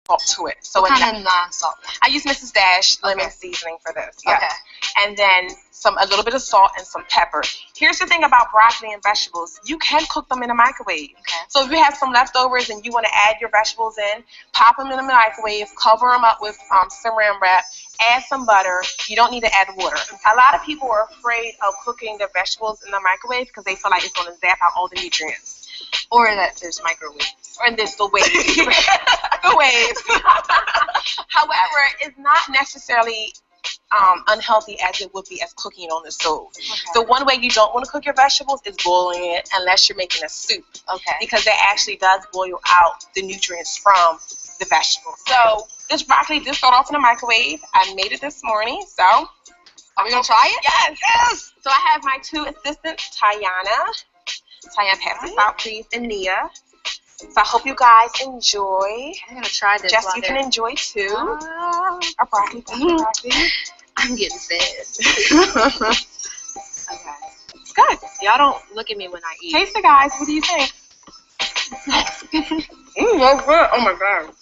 salt to it. So what kind of non-salt? I use Mrs. Dash lemon seasoning for this. Yeah. Okay. And then a little bit of salt and some pepper. Here's the thing about broccoli and vegetables. You can cook them in a microwave. Okay. So if you have some leftovers and you want to add your vegetables in, pop them in the microwave, cover them up with saran wrap, add some butter. You don't need to add water. A lot of people are afraid of cooking their vegetables in the microwave because they feel like it's going to zap out all the nutrients. Or that there's microwaves. Or there's the waves. The waves. However, it's not necessarily unhealthy as it would be as cooking it on the stove. Okay. So one way you don't want to cook your vegetables is boiling it unless you're making a soup. Okay. Because that actually does boil out the nutrients from the vegetables. So this broccoli did start off in the microwave. I made it this morning, so are we going to try it? Yes. Yes. So I have my two assistants, Tiana, pass this out, please, and Nia. So I hope you guys enjoy. I'm going to try this. Jess, you can enjoy too. Our broccoli. I'm getting sad. Okay. It's good. Y'all don't look at me when I eat. Taste it, guys. What do you think? That's good. Oh my God.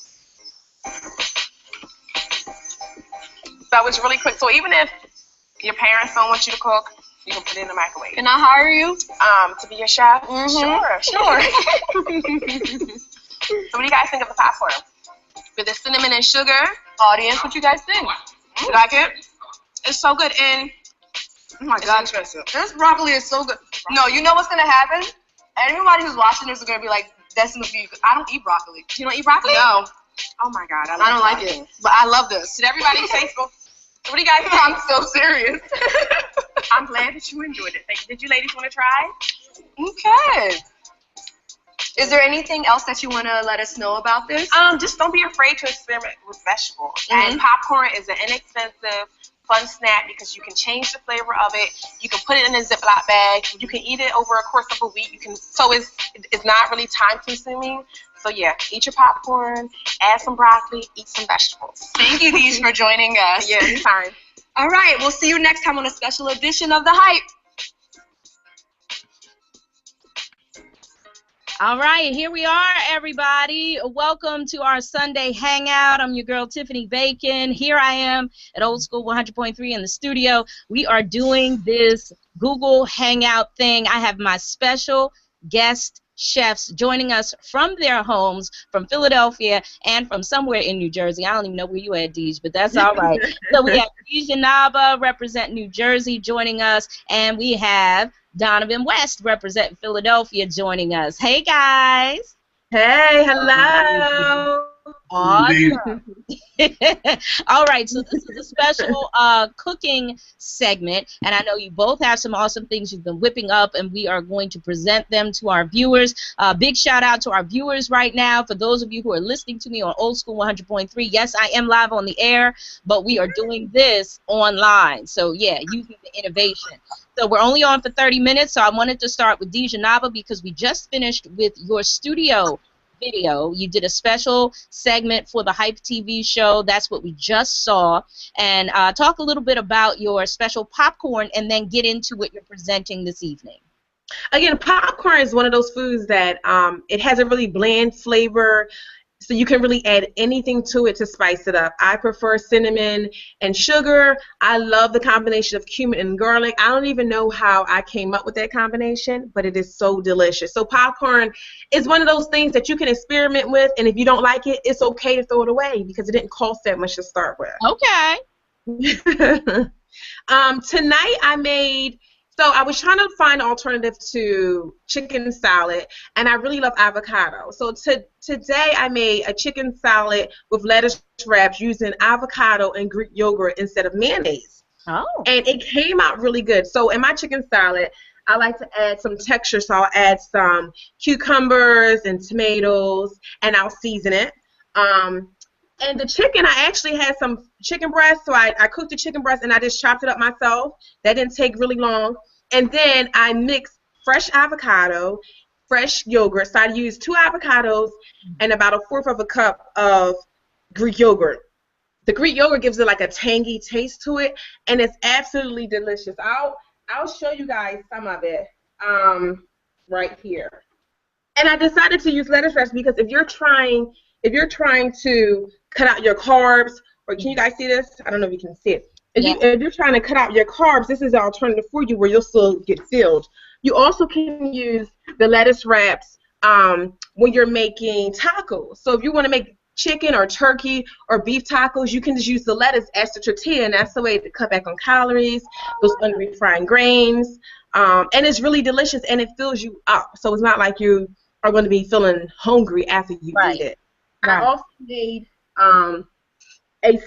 So it's really quick. So even if your parents don't want you to cook, you can put it in the microwave. Can I hire you? To be your chef? Mm-hmm. Sure. So what do you guys think of the popcorn? With the cinnamon and sugar? Audience, what you guys think? You like it? It's so good. And oh my God, this broccoli is so good. No, you know what's gonna happen? Everybody who's watching this is gonna be like, "That's gonna be." I don't eat broccoli. You don't eat broccoli? No. Oh my God, I don't like it. But I love this. Did everybody say so? What do you guys think? I'm so serious. I'm glad that you enjoyed it. Did you ladies want to try? Okay. Is there anything else that you want to let us know about this? Just don't be afraid to experiment with vegetables. Mm-hmm. And popcorn is an inexpensive, fun snack because you can change the flavor of it. You can put it in a Ziploc bag. You can eat it over a course of a week. So it's not really time consuming. So yeah, eat your popcorn, add some broccoli, eat some vegetables. Thank you, Deej, for joining us. Yeah, anytime. All right, we'll see you next time on a special edition of The Hype. All right, here we are, everybody. Welcome to our Sunday Hangout. I'm your girl, Tiffany Bacon. Here I am at Old School 100.3 in the studio. We are doing this Google Hangout thing. I have my special guest chefs joining us from their homes, from Philadelphia and from somewhere in New Jersey. I don't even know where you at, Deej, but that's all right. So we have Dejenaba, represent New Jersey, joining us, and we have Donavan West, represent Philadelphia, joining us. Hey, guys. Hey, hello. Awesome. All right, so this is a special cooking segment, and I know you both have some awesome things you've been whipping up, and we are going to present them to our viewers. Big shout out to our viewers right now. For those of you who are listening to me on Old School 100.3, yes, I am live on the air, but we are doing this online. So yeah, using the innovation. So we're only on for 30 minutes, so I wanted to start with Dejenaba because we just finished with your studio video. You did a special segment for the Hype TV show. That's what we just saw. And talk a little bit about your special popcorn and then get into what you're presenting this evening. Again, popcorn is one of those foods that it has a really bland flavor, so you can really add anything to it to spice it up. I prefer cinnamon and sugar. I love the combination of cumin and garlic. I don't even know how I came up with that combination, but it is so delicious. So popcorn is one of those things that you can experiment with, and if you don't like it, it's okay to throw it away because it didn't cost that much to start with. Okay. Tonight I made... So I was trying to find an alternative to chicken salad, and I really love avocado. So today I made a chicken salad with lettuce wraps using avocado and Greek yogurt instead of mayonnaise. Oh. And it came out really good. So in my chicken salad, I like to add some texture, so I'll add some cucumbers and tomatoes, and I'll season it. And the chicken, I actually had some chicken breast, so I cooked the chicken breast and I just chopped it up myself. That didn't take really long. And then I mixed fresh avocado, fresh yogurt. So I used 2 avocados and about 1/4 of a cup of Greek yogurt. The Greek yogurt gives it like a tangy taste to it, and it's absolutely delicious. I'll show you guys some of it right here. And I decided to use lettuce wraps because if you're trying if you're trying to cut out your carbs, or can you guys see this? I don't know if you can see it. If you're trying to cut out your carbs, this is an alternative for you where you'll still get filled. You also can use the lettuce wraps when you're making tacos. So if you want to make chicken or turkey or beef tacos, you can just use the lettuce as the tortilla, and that's the way to cut back on calories, those unrefined grains, and it's really delicious, and it fills you up. So it's not like you are going to be feeling hungry after you eat it. Right. I also made a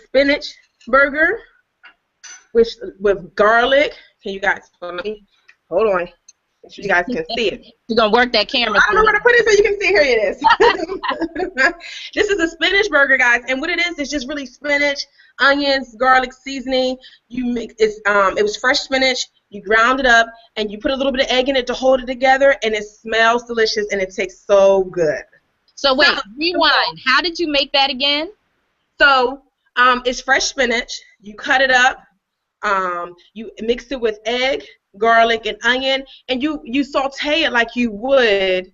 spinach burger with garlic. Can you guys follow me? Hold on. Make sure you guys can see it. You're going to work that camera. I don't know where to put it so you can see. Here it is. This is a spinach burger, guys. And what it is just really spinach, onions, garlic, seasoning. You mix it was fresh spinach. You ground it up, and you put a little bit of egg in it to hold it together, and it smells delicious, and it tastes so good. So wait, rewind. How did you make that again? So it's fresh spinach. You cut it up. You mix it with egg, garlic, and onion, and you saute it like you would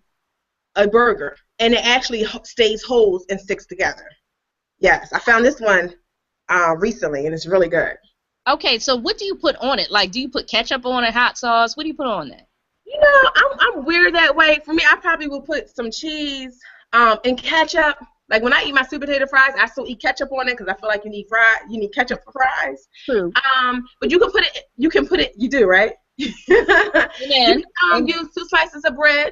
a burger, and it actually stays whole and sticks together. Yes, I found this one recently, and it's really good. Okay, so what do you put on it? Like, do you put ketchup on it, hot sauce? What do you put on that? You know, I'm weird that way. For me, I probably would put some cheese and ketchup. Like when I eat my sweet potato fries, I still eat ketchup on it because I feel like you need ketchup for fries. True. But you can put it. You do, right? You can use 2 slices of bread.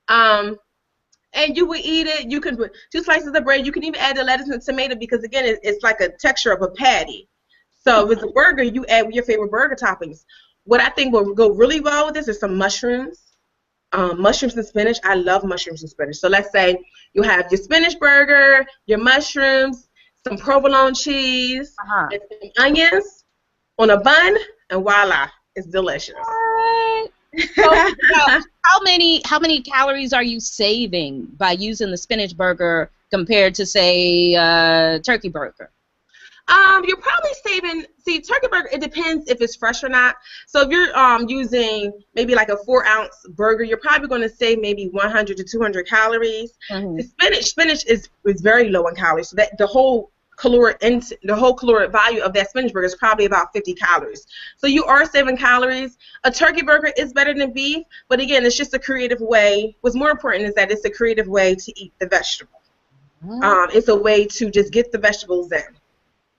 And you would eat it. You can put 2 slices of bread. You can even add the lettuce and tomato because again, it's like a texture of a patty. So with the burger, you add your favorite burger toppings. What I think will go really well with this is some mushrooms. Mushrooms and spinach. I love mushrooms and spinach. So let's say you have your spinach burger, your mushrooms, some provolone cheese, and some onions on a bun, and voila, it's delicious. So, how many calories are you saving by using the spinach burger compared to, say, turkey burger? You're probably saving. See, turkey burger. It depends if it's fresh or not. So if you're using maybe like a 4-ounce burger, you're probably going to save maybe 100 to 200 calories. The spinach is very low in calories. So that the whole caloric value of that spinach burger is probably about 50 calories. So you are saving calories. A turkey burger is better than beef, but again, it's just a creative way. What's more important is that it's a creative way to eat the vegetable. It's a way to just get the vegetables in.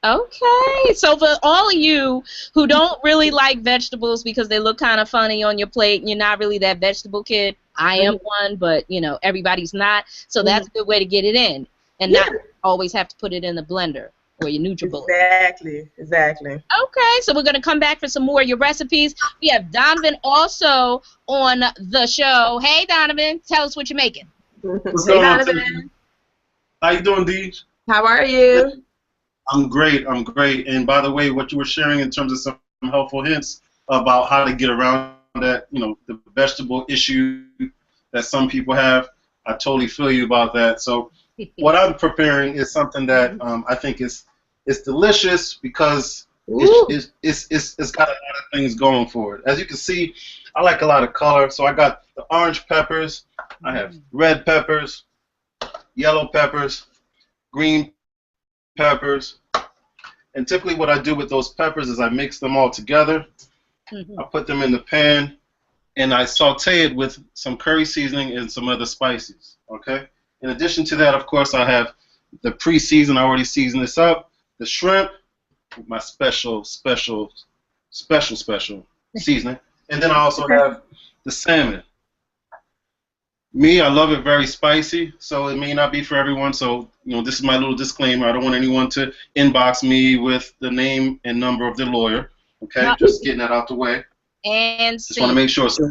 Okay, so for all of you who don't really like vegetables because they look kind of funny on your plate and you're not really that vegetable kid, I am one, but, you know, everybody's not. So that's a good way to get it in and not always have to put it in the blender or your NutriBullet. Exactly. Okay, so we're going to come back for some more of your recipes. We have Donavan also on the show. Hey, Donavan, tell us what you're making. What's going on, Donavan? How you doing, Deej? How are you? I'm great. And by the way, what you were sharing in terms of some helpful hints about how to get around that, you know, the vegetable issue that some people have, I totally feel you about that. So what I'm preparing is something that I think is delicious because it's got a lot of things going for it. As you can see, I like a lot of color. So I got the orange peppers, I have red peppers, yellow peppers, green peppers, and typically what I do with those peppers is I mix them all together. I put them in the pan and I saute it with some curry seasoning and some other spices. Okay. In addition to that, of course, I have the pre-seasoned. I already seasoned this up. The shrimp, my special seasoning, and then I also have the salmon. Me, I love it very spicy, so it may not be for everyone. So, you know, this is my little disclaimer. I don't want anyone to inbox me with the name and number of the lawyer. Okay, just getting that out the way. And just want to make sure. So,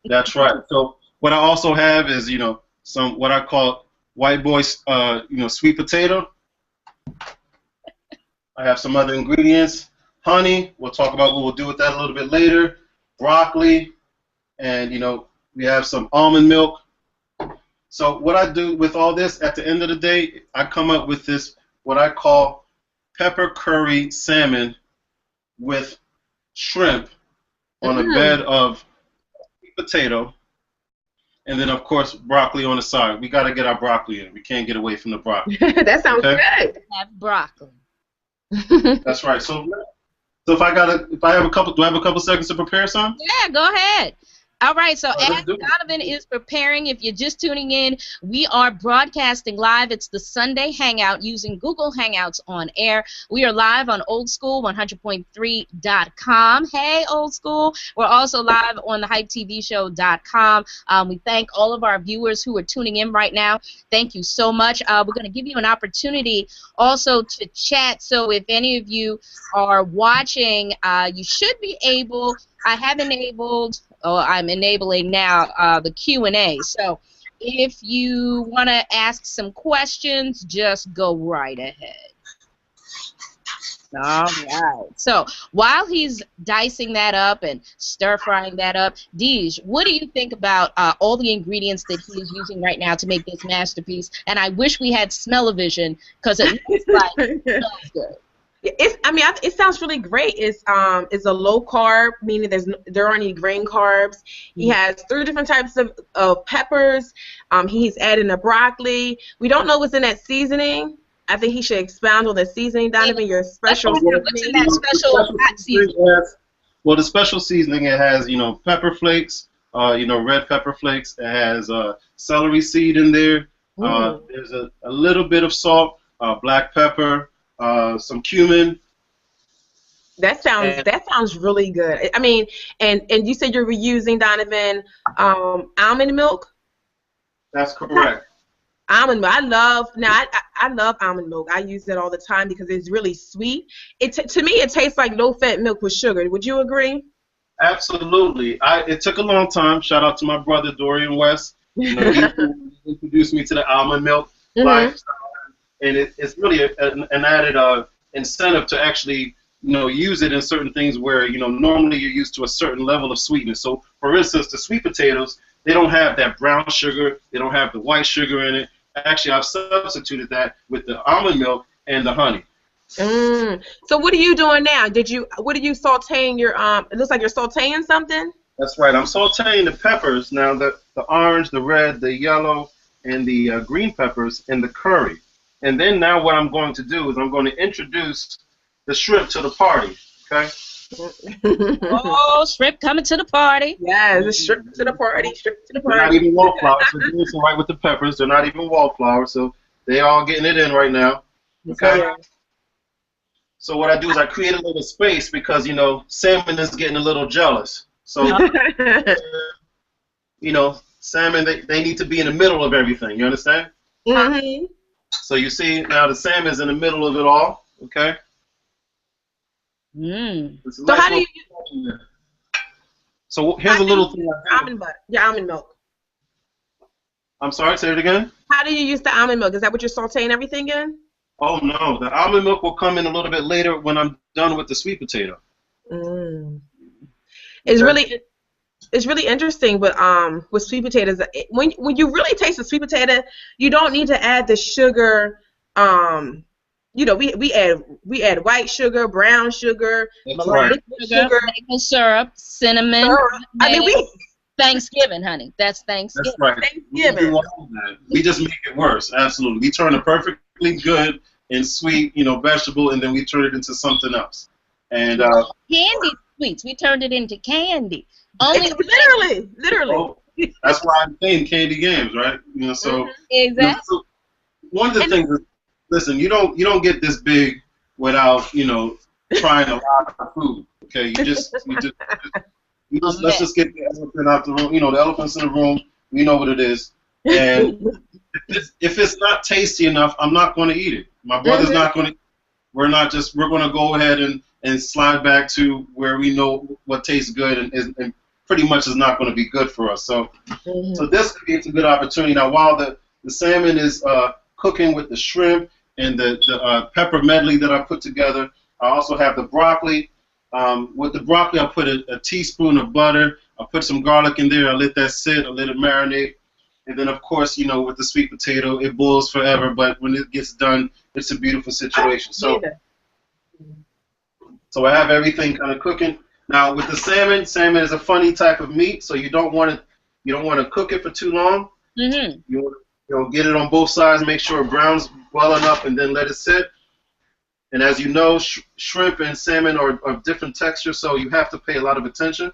that's right. So, what I also have is, you know, some what I call white boy, sweet potato. I have some other ingredients. Honey. We'll talk about what we'll do with that a little bit later. Broccoli, and you know. We have some almond milk. So what I do with all this, at the end of the day, I come up with this, what I call pepper curry salmon with shrimp on a bed of potato. and then of course broccoli on the side. We got to get our broccoli in. We can't get away from the broccoli. That sounds good. Have broccoli. That's right. So if I have a couple, do I have a couple seconds to prepare some? Yeah, go ahead. All right, so let's as do it. Donovan is preparing, if you're just tuning in, we are broadcasting live. It's the Sunday Hangout using Google Hangouts on air. We are live on Old School 100.3.com. Hey, Old School. We're also live on the HypeTVShow.com. We thank all of our viewers who are tuning in right now. Thank you so much. We're going to give you an opportunity also to chat. So if any of you are watching, you should be able, I have enabled, I'm enabling now the Q&A. So if you want to ask some questions, just go right ahead. All right. So while he's dicing that up and stir-frying that up, Dej, what do you think about all the ingredients that he is using right now to make this masterpiece? And I wish we had smell-o-vision because it looks like it smells good. It sounds really great. It's a low carb, meaning there aren't any grain carbs. He has 3 different types of peppers. He's adding a broccoli. We don't know what's in that seasoning. I think he should expound on the seasoning, Donovan. Your special seasoning. What's in that special hot seasoning? Well, the special seasoning, it has pepper flakes, red pepper flakes. It has celery seed in there. There's a little bit of salt, black pepper. Some cumin. That sounds really good. I mean, and you said you were using, Donovan, almond milk. That's correct. Almond milk. I love almond milk. I use it all the time because it's really sweet. To me, it tastes like low-fat milk with sugar. Would you agree? Absolutely. It took a long time. Shout out to my brother Dorian West. He introduced me to the almond milk lifestyle. And it's really an added incentive to actually, use it in certain things where, normally you're used to a certain level of sweetness. So, for instance, the sweet potatoes, they don't have that brown sugar. They don't have the white sugar in it. Actually, I've substituted that with the almond milk and the honey. So what are you doing now? What are you sauteing your, it looks like you're sauteing something? That's right. I'm sauteing the peppers. Now, the orange, the red, the yellow, and the green peppers in the curry. And then now what I'm going to do is I'm going to introduce the shrimp to the party, okay? Oh, shrimp coming to the party. Yeah, the shrimp to the party, They're not even wallflower, so doing some right with the peppers. They're not even wallflower, so they all getting it in right now, okay? So what I do is I create a little space because, salmon is getting a little jealous. So, salmon, they need to be in the middle of everything, you understand? Mm-hmm. So you see now the salmon's in the middle of it all, okay? So how do you? So here's a little thing. Almond butter, your almond milk. I'm sorry, say it again. How do you use the almond milk? Is that what you're sauteing everything in? Oh no, the almond milk will come in a little bit later when I'm done with the sweet potato. It's really interesting, but with sweet potatoes, when you really taste the sweet potato, you don't need to add the sugar. We add white sugar, brown sugar, right. sugar, maple syrup, cinnamon. Thanksgiving, honey. That's Thanksgiving. That's right. Thanksgiving. We just make it worse. Absolutely. We turn a perfectly good and sweet, vegetable, and then we turn it into something else. And candy sweets. We turned it into candy. Literally. Oh, that's why I'm playing candy games, right? So exactly. So one of the things is, listen, you don't get this big without trying a lot of food. Okay, let's just get the elephant out the room. The elephant's in the room. We know what it is, and if it's not tasty enough, I'm not going to eat it. My brother's not going to. We're going to go ahead and slide back to where we know what tastes good and pretty much is not going to be good for us. So this creates a good opportunity. Now, while the salmon is cooking with the shrimp and the pepper medley that I put together, I also have the broccoli. With the broccoli, I put a teaspoon of butter. I put some garlic in there. I let that sit. I let it marinate. And then, of course, with the sweet potato, it boils forever. But when it gets done, it's a beautiful situation. So I have everything kind of cooking. Now, with the salmon is a funny type of meat, so you don't want You don't want to cook it for too long. Mm-hmm. You want to get it on both sides, make sure it browns well enough, and then let it sit. And as you know, shrimp and salmon are of different textures, so you have to pay a lot of attention.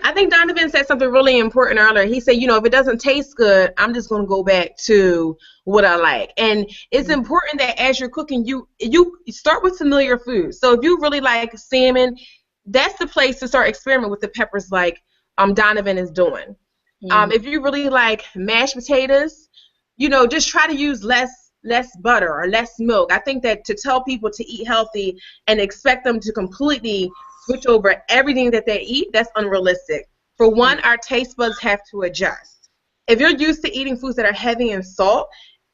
I think Donavan said something really important earlier. He said, you know, if it doesn't taste good, I'm just going to go back to what I like. And it's important that as you're cooking, you start with familiar foods. So if you really like salmon, that's the place to start experimenting with the peppers like Donavan is doing. If you really like mashed potatoes, you know, just try to use less butter or less milk. I think that to tell people to eat healthy and expect them to completely switch over everything that they eat, that's unrealistic. For one, our taste buds have to adjust. If you're used to eating foods that are heavy in salt,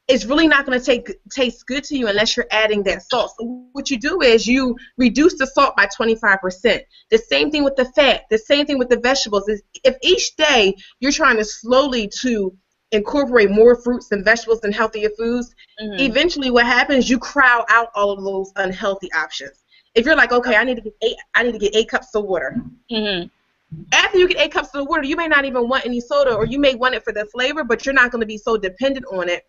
it's really not going to taste good to you unless you're adding that salt. So what you do is you reduce the salt by 25%. The same thing with the fat. The same thing with the vegetables. If each day you're trying to slowly to incorporate more fruits and vegetables and healthier foods, eventually what happens, you crowd out all of those unhealthy options. If you're like, okay, I need to get 8 cups of water. After you get 8 cups of water, you may not even want any soda, or you may want it for the flavor, but you're not going to be so dependent on it.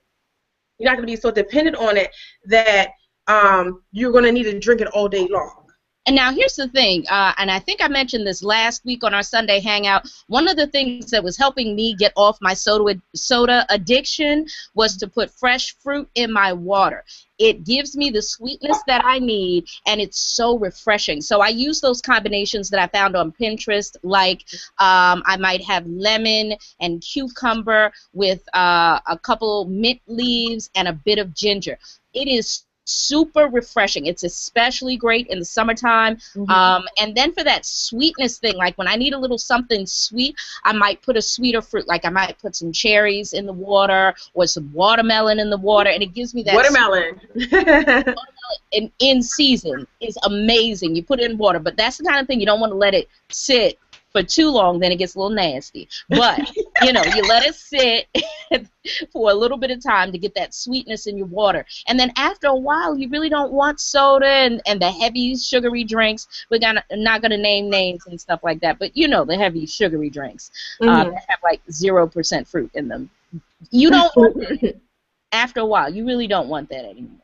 You're not going to be so dependent on it that you're going to need to drink it all day long. And now here's the thing, and I think I mentioned this last week on our Sunday Hangout. One of the things that was helping me get off my soda addiction was to put fresh fruit in my water. It gives me the sweetness that I need, and it's so refreshing. So I use those combinations that I found on Pinterest, like I might have lemon and cucumber with a couple mint leaves and a bit of ginger. It is super refreshing. It's especially great in the summertime. And then for that sweetness thing, like when I need a little something sweet, I might put a sweeter fruit. Like I might put some cherries in the water or some watermelon in the water, and it gives me that watermelon. Watermelon in season is amazing. You put it in water, but that's the kind of thing you don't want to let it sit for too long, then it gets a little nasty. But, you know, you let it sit for a little bit of time to get that sweetness in your water. And then after a while, you really don't want soda and the heavy sugary drinks. We're not going to name names and stuff like that, but you know the heavy sugary drinks that have like 0% fruit in them. You don't want that. After a while, you really don't want that anymore.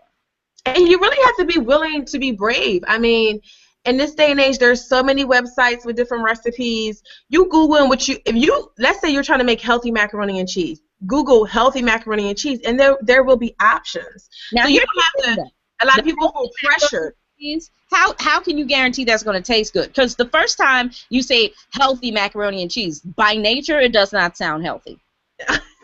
And you really have to be willing to be brave. I mean, in this day and age, there's so many websites with different recipes. You Google and let's say you're trying to make healthy macaroni and cheese. Google healthy macaroni and cheese, and there will be options. Now, so you don't have to. A lot of people feel pressured. How can you guarantee that's going to taste good? Because the first time you say healthy macaroni and cheese, by nature, it does not sound healthy.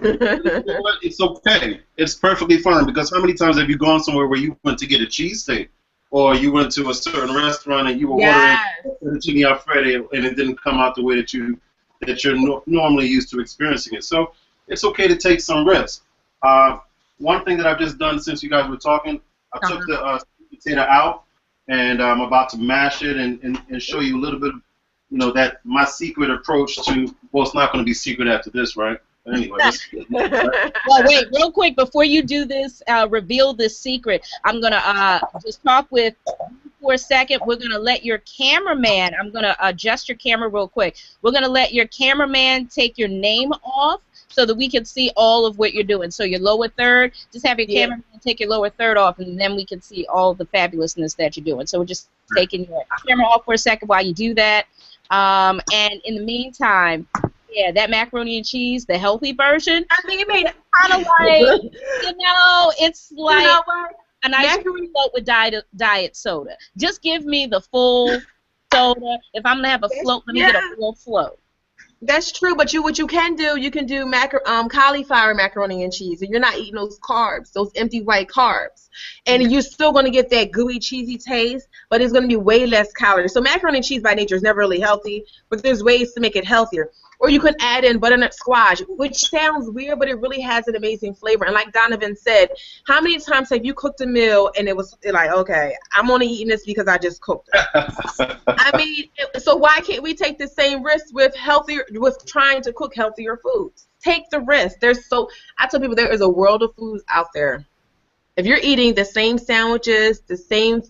It's okay. It's perfectly fine, because how many times have you gone somewhere where you went to get a cheesesteak? Or you went to a certain restaurant and you were ordering fettuccine alfredo and it didn't come out the way that you're normally used to experiencing it. So it's okay to take some risks. One thing that I've just done since you guys were talking, I took the potato out, and I'm about to mash it and show you a little bit of, you know, that my secret approach to, well, it's not going to be secret after this, right? Anyway, well, wait, real quick, before you do this, reveal this secret, I'm going to just talk with you for a second. We're going to let your cameraman, I'm going to adjust your camera real quick. We're going to let your cameraman take your name off so that we can see all of what you're doing. So your lower third, just have your cameraman take your lower third off, and then we can see all the fabulousness that you're doing. So we're just taking your camera off for a second while you do that. And in the meantime, yeah, that macaroni and cheese, the healthy version. I think it made kind of like, you know, it's like a nice float with diet soda. Just give me the full soda. If I'm gonna have a float, let me get a full float. That's true, but what you can do cauliflower macaroni and cheese, and you're not eating those carbs, those empty white carbs, and you're still going to get that gooey, cheesy taste, but it's going to be way less calories. So macaroni and cheese by nature is never really healthy, but there's ways to make it healthier. Or you can add in butternut squash, which sounds weird, but it really has an amazing flavor. And like Donavan said, how many times have you cooked a meal and it was like, okay, I'm only eating this because I just cooked it? I mean, so why can't we take the same risk with trying to cook healthier foods? Take the risk. I tell people there is a world of foods out there. If you're eating the same sandwiches, the same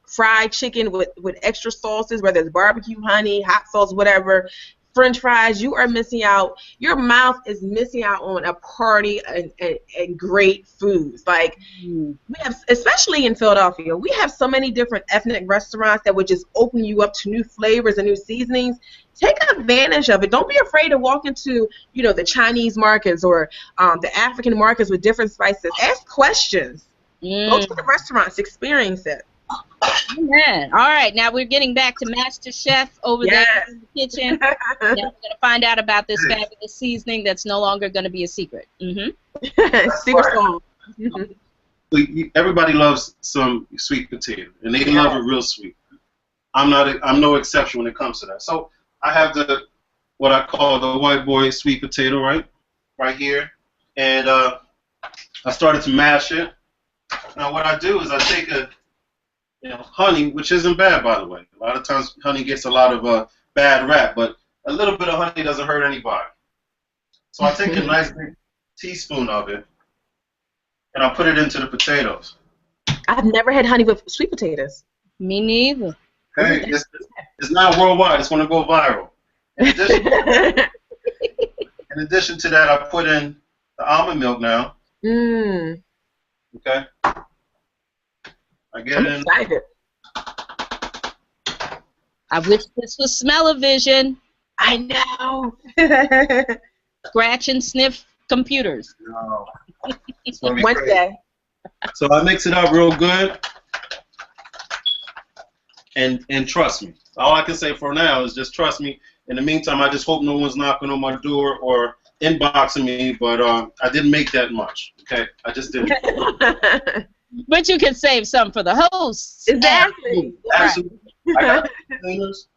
fried chicken with extra sauces, whether it's barbecue, honey, hot sauce, whatever, French fries, you are missing out. Your mouth is missing out on a party and great foods. Like, we have, especially in Philadelphia, we have so many different ethnic restaurants that would just open you up to new flavors and new seasonings. Take advantage of it. Don't be afraid to walk into, the Chinese markets or the African markets with different spices. Ask questions. Go to the restaurants. Experience it. Man. All right, now we're getting back to Master Chef over there in the kitchen. Now we're going to find out about this fabulous seasoning that's no longer going to be a secret. Secret sauce. Everybody loves some sweet potato, and they love it real sweet. I'm no exception when it comes to that. So I have what I call the white boy sweet potato right here, and I started to mash it. Now what I do is I take honey, which isn't bad, by the way. A lot of times honey gets a lot of bad rap, but a little bit of honey doesn't hurt anybody. So I take a nice big teaspoon of it, and I put it into the potatoes. I've never had honey with sweet potatoes. Me neither. Hey, it's not worldwide. It's going to go viral. In addition to that, I put in the almond milk now. Okay. I get in. Excited. I wish this was smell-o-vision. I know. Scratch and sniff computers. No. One day. So I mix it up real good, and trust me. All I can say for now is just trust me. In the meantime, I just hope no one's knocking on my door or inboxing me. But I didn't make that much. Okay, I just didn't. But you can save some for the hosts. Exactly. Absolutely. I got cleaners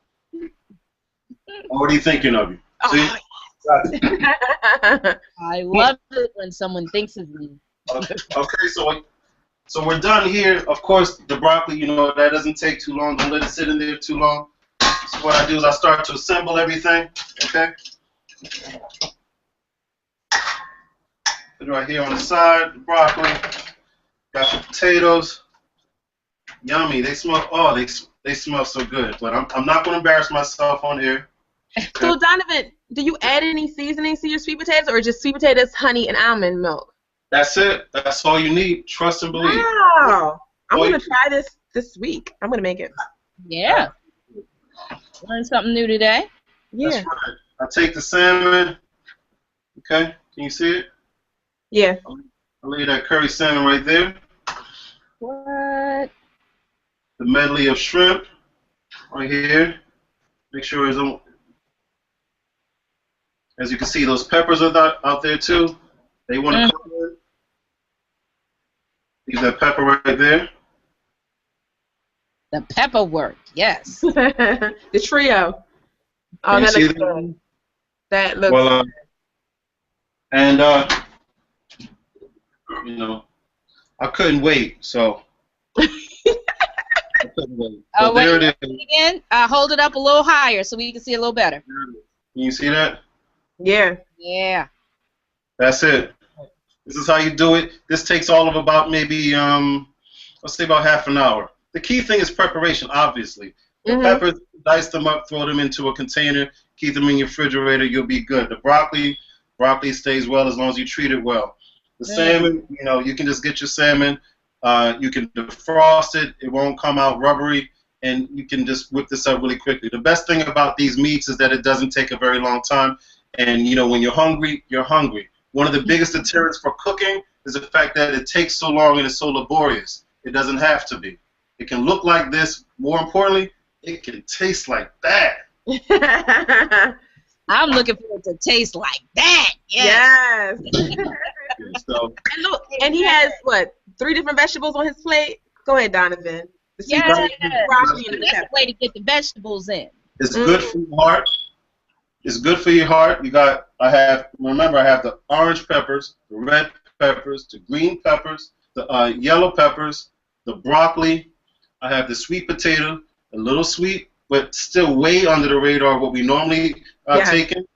already thinking of you. See? I love it when someone thinks of me. Okay, so we're done here. Of course, the broccoli, that doesn't take too long. Don't let it sit in there too long. So what I do is I start to assemble everything. Okay. Put it right here on the side. The broccoli. Got the potatoes. Yummy. They smell. Oh, they smell so good. But I'm not going to embarrass myself on here. So Donovan, do you add any seasonings to your sweet potatoes, or just sweet potatoes, honey, and almond milk? That's it. That's all you need. Trust and believe. Wow. I'm going to try this week. I'm going to make it. Yeah. Learn something new today. Yeah. That's right. I take the salmon. Okay. Can you see it? Yeah. I lay that curry salmon right there. What? The medley of shrimp right here. Make sure it's on. As you can see, those peppers are out there too. They want to come in. Leave that pepper right there. The pepper work, yes. The trio. Oh, that looks good. That looks good. And I couldn't wait, so. I couldn't wait. So there it is. Again, hold it up a little higher so we can see a little better. Can you see that? Yeah. Yeah. That's it. This is how you do it. This takes all of about maybe, let's say about half an hour. The key thing is preparation, obviously. The peppers, dice them up, throw them into a container, keep them in your refrigerator, you'll be good. The broccoli stays well as long as you treat it well. The salmon, you can just get your salmon. You can defrost it. It won't come out rubbery, and you can just whip this up really quickly. The best thing about these meats is that it doesn't take a very long time, and when you're hungry, you're hungry. One of the biggest deterrents for cooking is the fact that it takes so long and it's so laborious. It doesn't have to be. It can look like this. More importantly, it can taste like that. I'm looking for it to taste like that. Yes. So, and look, and he has, 3 different vegetables on his plate? Go ahead, Donovan. Yeah. Broccoli and the That's pepper. the way to get the vegetables in. it's good for your heart. It's good for your heart. I have the orange peppers, the red peppers, the green peppers, the yellow peppers, the broccoli. I have the sweet potato, a little sweet, but still way under the radar of what we normally take in.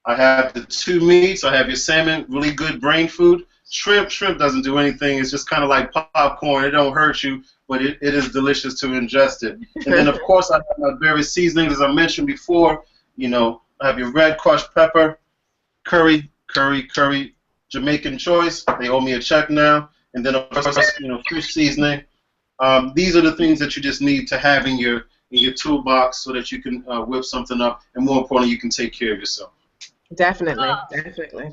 I have the 2 meats. I have your salmon, really good brain food. Shrimp doesn't do anything. It's just kind of like popcorn. It don't hurt you, but it is delicious to ingest it. And then, of course, I have my various seasonings, as I mentioned before. I have your red crushed pepper, curry, Jamaican choice. They owe me a check now. And then, of course, fish seasoning. These are the things that you just need to have in your toolbox so that you can whip something up, and more importantly, you can take care of yourself. Definitely.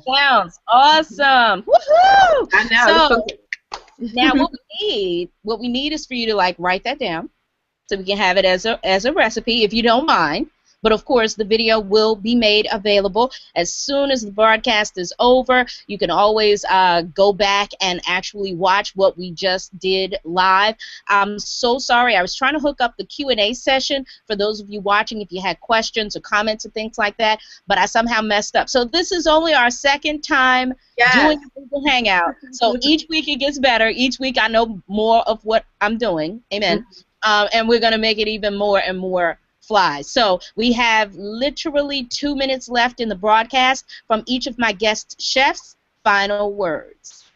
Sounds awesome. Woohoo! I know. So, now what we need is for you to write that down so we can have it as a recipe if you don't mind. But of course, the video will be made available as soon as the broadcast is over. You can always go back and actually watch what we just did live. I'm so sorry. I was trying to hook up the Q&A session for those of you watching if you had questions or comments or things like that, but I somehow messed up. So this is only our second time doing the Google Hangout. So each week it gets better. Each week I know more of what I'm doing. Amen. And we're going to make it even more and more flies. So we have literally 2 minutes left in the broadcast from each of my guest chefs. Final words.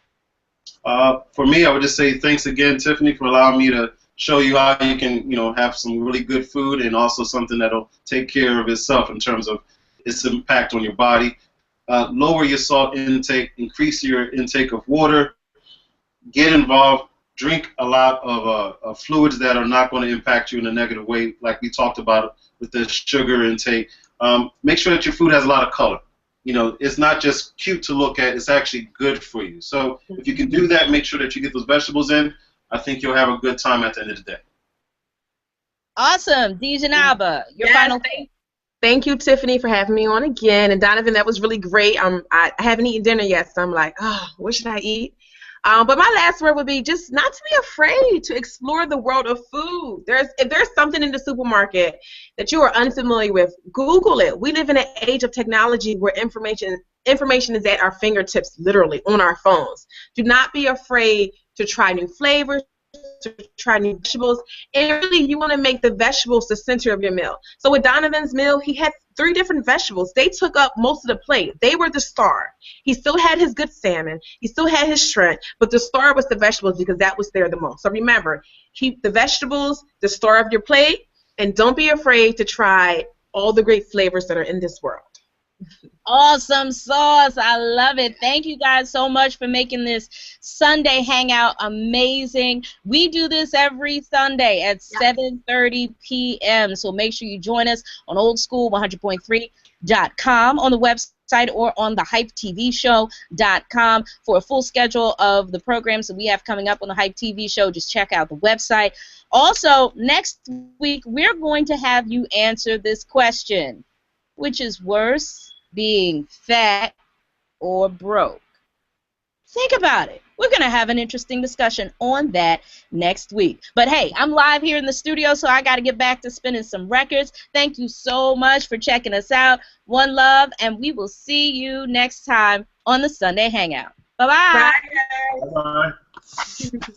For me, I would just say thanks again, Tiffany, for allowing me to show you how you can, have some really good food and also something that'll take care of itself in terms of its impact on your body. Lower your salt intake, increase your intake of water, get involved. Drink a lot of fluids that are not going to impact you in a negative way, like we talked about with the sugar intake. Make sure that your food has a lot of color. It's not just cute to look at, it's actually good for you. So if you can do that, make sure that you get those vegetables in. I think you'll have a good time at the end of the day. Awesome. Dejenaba, your final thing. Thank you, Tiffany, for having me on again. And Donavan, that was really great. I haven't eaten dinner yet, so I'm like, oh, what should I eat? But my last word would be just not to be afraid to explore the world of food. If there's something in the supermarket that you are unfamiliar with, Google it. We live in an age of technology where information is at our fingertips, literally, on our phones. Do not be afraid to try new flavors, to try new vegetables, and really you want to make the vegetables the center of your meal. So with Donovan's meal, he had 3 different vegetables. They took up most of the plate. They were the star. He still had his good salmon. He still had his shrimp, but the star was the vegetables because that was there the most. So remember, keep the vegetables the star of your plate, and don't be afraid to try all the great flavors that are in this world. Awesome sauce. I love it. Thank you guys so much for making this Sunday Hangout amazing. We do this every Sunday at 7:30 p.m. So make sure you join us on oldschool100.3.com on the website or on the hypetvshow.com for a full schedule of the programs that we have coming up on the Hype TV Show. Just check out the website. Also, next week, we're going to have you answer this question. Which is worse, being fat or broke? Think about it. We're going to have an interesting discussion on that next week. But hey, I'm live here in the studio, so I got to get back to spinning some records. Thank you so much for checking us out. One love, and we will see you next time on the Sunday Hangout. Bye-bye. Bye, guys. Bye.